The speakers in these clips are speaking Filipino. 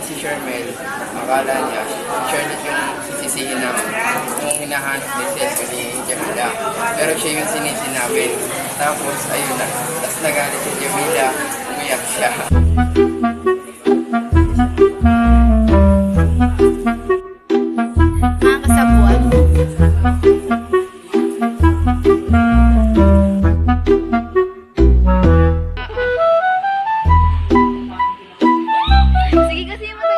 si Shermel, akala niya, si Charlotte yung sisisihin namin. Yung hinahanap ni Celso ni Jamila. Pero siya yung sinisi namin. Tapos, ayun na. Tapos nagalit si Jamila. Umiyak siya. Mga kasabuan. Sige kasi mo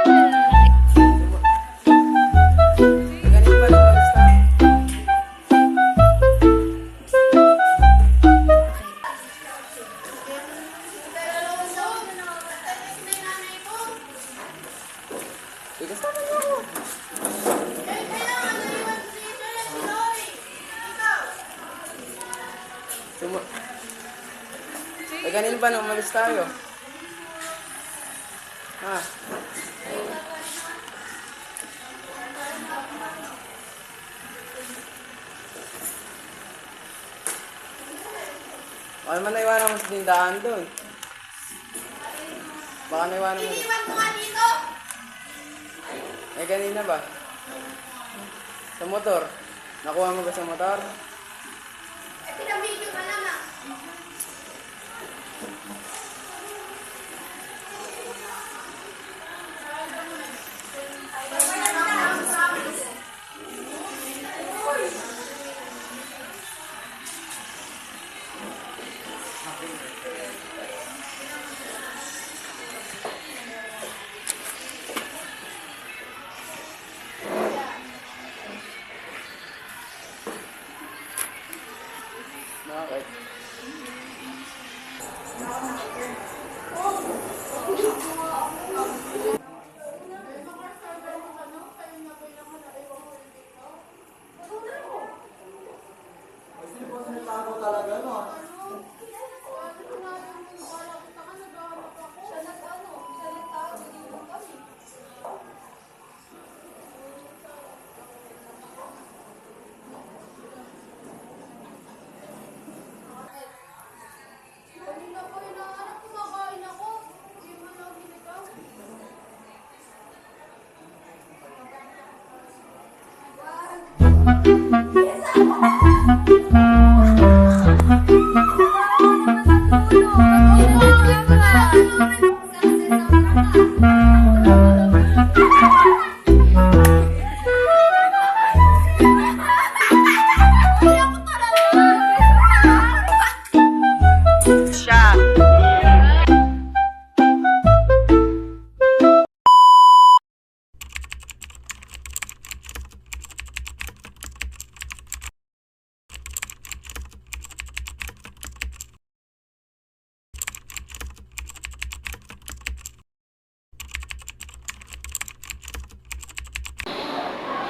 Ganun ba nung umalis tayo? Ha? Baka naman naiwanan mo sa tindahan doon. Baka naiwanan mo. Iniwan mo nga dito! Eh, kanina ba? Sa motor? Nakuha mo ba sa motor? Eh, pinamigyo ka lang ah. Bakit?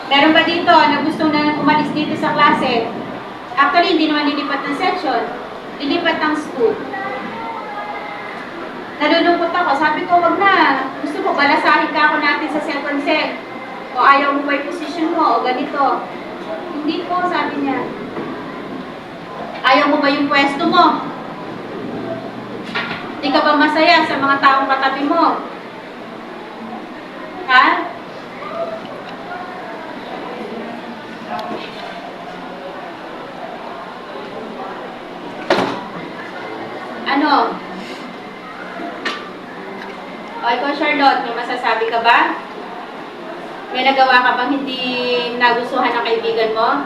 Meron ba dito na gusto na umalis dito sa klase? Actually, hindi naman lilipat ng section. Lilipat ng school. Nalulungkot ako. Sabi ko, wag na. Gusto mo, balasahin ka ako natin sa second set. O ayaw mo ba yung position mo? O ganito. Hindi po, sabi niya. Ayaw mo ba yung pwesto mo? Hindi ka ba masaya sa mga taong katabi mo? Ha? Ano? O, ikaw, Charlotte, may masasabi ka ba? May nagawa ka bang hindi nagustuhan ng kaibigan mo?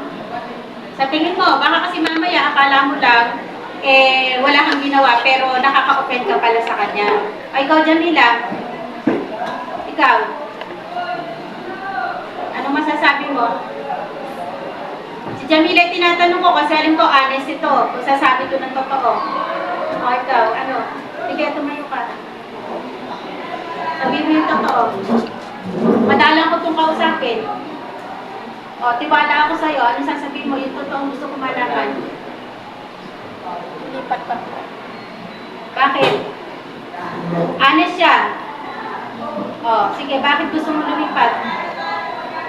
Sa tingin mo, baka kasi mamaya akala mo lang, wala kang ginawa, pero nakaka-offend ka pala sa kanya. O, ikaw, Jamila. Ikaw. Anong masasabi mo? Si Jamila, tinatanong ko kasi alam ko honest ito. Kung sasabi ko ng totoo. O, ikaw, ano? Sige, tumayo ka. Sabihin mo yung totoo. Madalang ko itong kausapin. O, tiwala ako sa'yo. Ano sasabihin mo? Yung totoo gusto ko malaman. Lipat pa. Bakit? Honest siya. O, sige, bakit gusto mo lumipat?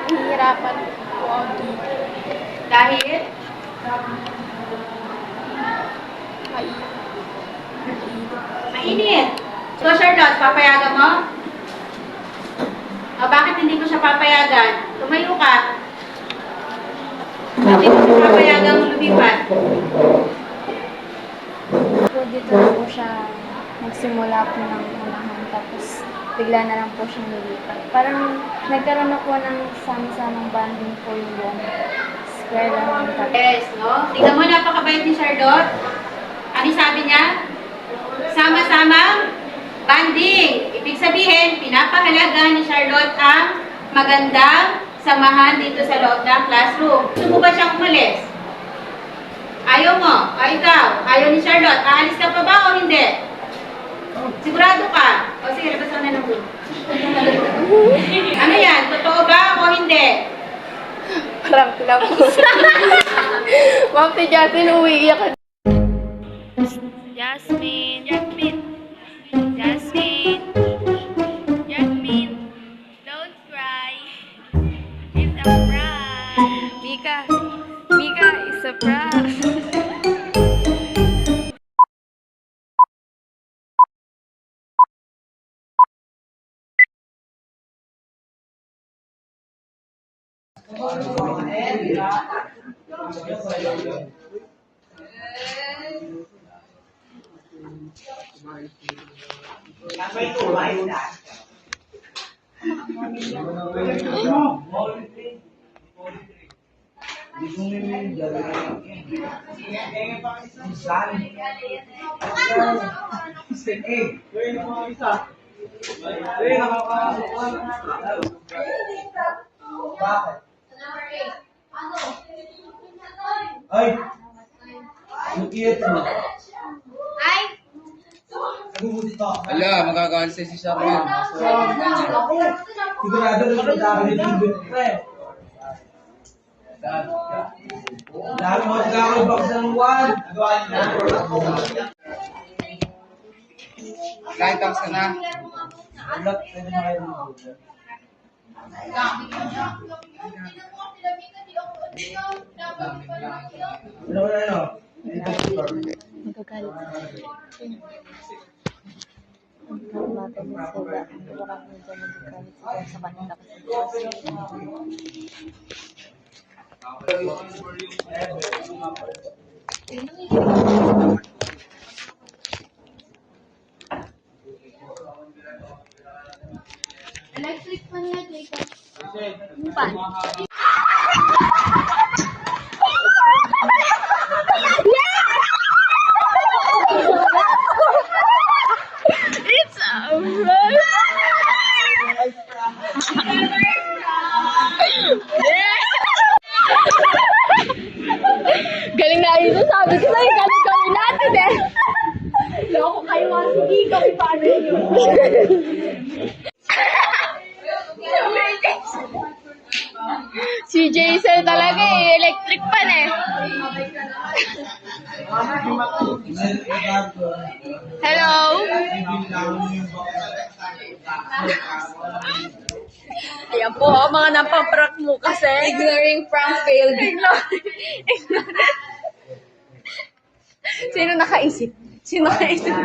Nahihirapan po ako dito. Dahil? Mainit. So, Charlotte, papayagan mo? O, bakit hindi ko siya papayagan? Tumayo ka. Hindi ko siya papayagang lumipat. Po dito na po siya nagsimula po ng unahan, tapos bigla na lang po siya nilipat. Parang nagkaroon na po ng sama-samang bonding po yung buong eskwela. Yes, no? Tingnan mo, napakabait ni Charlotte. Ano sabi niya? Sama-sama banding. Ibig sabihin, pinapahalaga ni Charlotte ang magandang samahan dito sa loob ng classroom. Gusto mo ba siyang umalis? Ayaw mo? O ikaw? Ayaw ni Charlotte? Aalis ka pa ba o hindi? Sigurado ka? O sige, labasan na ng room. Ano yan? Totoo ba o hindi? Parang lang po. Ma'am, si Jasmine, uwiiyak. Jasmine. Jasmine. Jasmine. Jasmine. Don't cry. It's a prank. Mika. Mika, it's a prank. Ay! Lukiyat mo. Ay! Ala, magkakaansin si Charmaine. Sigurado na magkakaroon ng pre. Dahil mo magkakaroon box ng 1. Kain tapos ka na. Anak, pwede na kayo mag Ano ba ano? Magagalit. Ang bata niya sila, ang marami niya magagalit sila sa kanila kasi. Electric fan niya, Jacob. Yung fan. It's alright. Galing na ito. Sabi ko sa'yo, galing gawin natin eh. Loko kayo nga, sige, gawin paano yun. Si Jason talaga eh, electric fan eh. Hello? Ayan po, mga napaprank mo kasi. Ignoring prank failed. Sino nakaisip? Sino nakaisip?